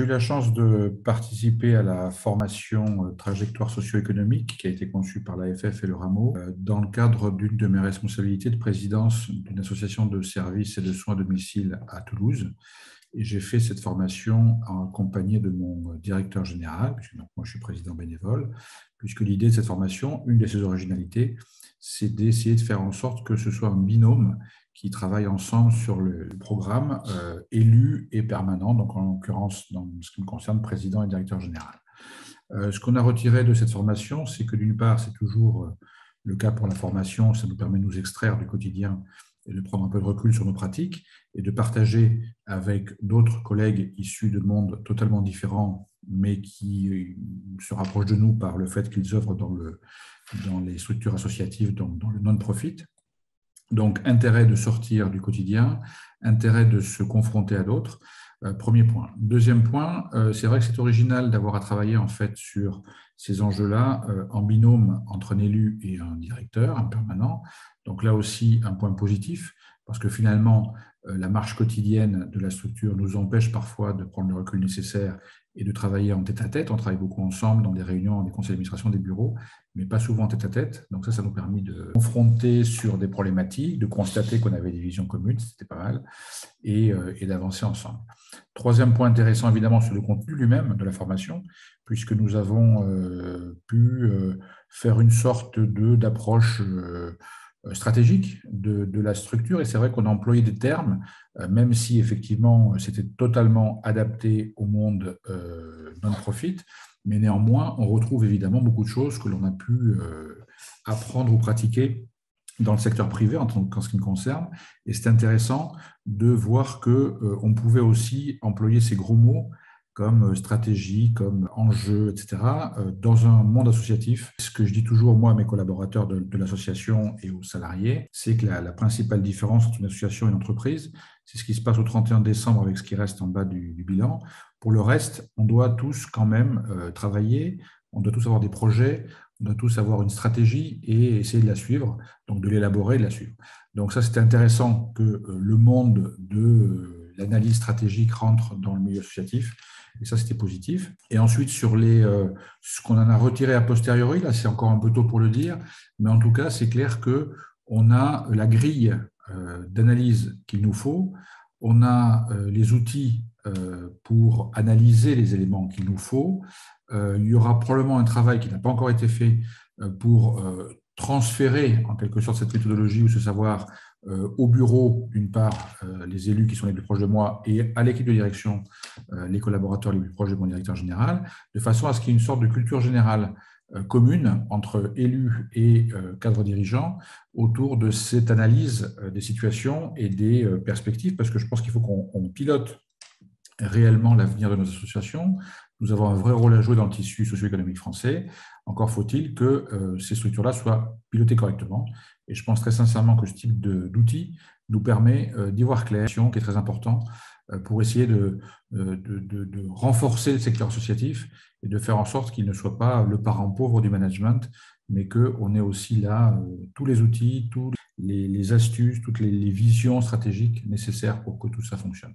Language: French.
J'ai eu la chance de participer à la formation trajectoire socio-économique qui a été conçue par l'AFF et le Rameau dans le cadre d'une de mes responsabilités de présidence d'une association de services et de soins à domicile à Toulouse. Et j'ai fait cette formation accompagné de mon directeur général, puisque donc moi je suis président bénévole, puisque l'idée de cette formation, une de ses originalités, c'est d'essayer de faire en sorte que ce soit un binôme qui travaille ensemble sur le programme élu et permanent, donc en l'occurrence, dans ce qui me concerne, président et directeur général. Ce qu'on a retiré de cette formation, c'est que d'une part, c'est toujours le cas pour la formation, ça nous permet de nous extraire du quotidien et de prendre un peu de recul sur nos pratiques et de partager avec d'autres collègues issus de mondes totalement différents, mais qui se rapprochent de nous par le fait qu'ils œuvrent dans les structures associatives, dans le non-profit. Donc, intérêt de sortir du quotidien, intérêt de se confronter à d'autres. Premier point. Deuxième point, c'est vrai que c'est original d'avoir à travailler en fait sur ces enjeux-là en binôme entre un élu et un directeur, un permanent. Donc là aussi, un point positif, parce que finalement, la marche quotidienne de la structure nous empêche parfois de prendre le recul nécessaire et de travailler en tête-à-tête. On travaille beaucoup ensemble dans des réunions, des conseils d'administration, des bureaux, mais pas souvent en tête-à-tête. Donc ça nous permet de confronter sur des problématiques, de constater qu'on avait des visions communes, c'était pas mal, et d'avancer ensemble. Troisième point intéressant, évidemment, sur le contenu lui-même de la formation, puisque nous avons pu faire une sorte d'approche stratégique de la structure. Et c'est vrai qu'on a employé des termes, même si effectivement c'était totalement adapté au monde non-profit, mais néanmoins, on retrouve évidemment beaucoup de choses que l'on a pu apprendre ou pratiquer dans le secteur privé en ce qui me concerne. Et c'est intéressant de voir qu'on pouvait aussi employer ces gros mots comme stratégie, comme enjeu, etc., dans un monde associatif. Ce que je dis toujours, moi, à mes collaborateurs de l'association et aux salariés, c'est que la principale différence entre une association et une entreprise, c'est ce qui se passe au 31 décembre avec ce qui reste en bas du bilan. Pour le reste, on doit tous quand même travailler, on doit tous avoir des projets, on doit tous avoir une stratégie et essayer de la suivre, donc de l'élaborer et de la suivre. Donc ça, c'était intéressant que le monde de l'analyse stratégique rentre dans le milieu associatif. Et ça, c'était positif. Et ensuite, sur ce qu'on en a retiré a posteriori, là, c'est encore un peu tôt pour le dire, mais en tout cas, c'est clair qu'on a la grille d'analyse qu'il nous faut, on a les outils pour analyser les éléments qu'il nous faut. Il y aura probablement un travail qui n'a pas encore été fait pour transférer en quelque sorte cette méthodologie ou ce savoir au bureau, d'une part, les élus qui sont les plus proches de moi et à l'équipe de direction, les collaborateurs les plus proches de mon directeur général, de façon à ce qu'il y ait une sorte de culture générale commune entre élus et cadres dirigeants autour de cette analyse des situations et des perspectives, parce que je pense qu'il faut qu'on pilote réellement l'avenir de nos associations. Nous avons un vrai rôle à jouer dans le tissu socio-économique français. Encore faut-il que ces structures-là soient pilotées correctement. Et je pense très sincèrement que ce type d'outil nous permet d'y voir clair, qui est très important pour essayer de renforcer le secteur associatif et de faire en sorte qu'il ne soit pas le parent pauvre du management, mais qu'on ait aussi là tous les outils, toutes les astuces, toutes les visions stratégiques nécessaires pour que tout ça fonctionne.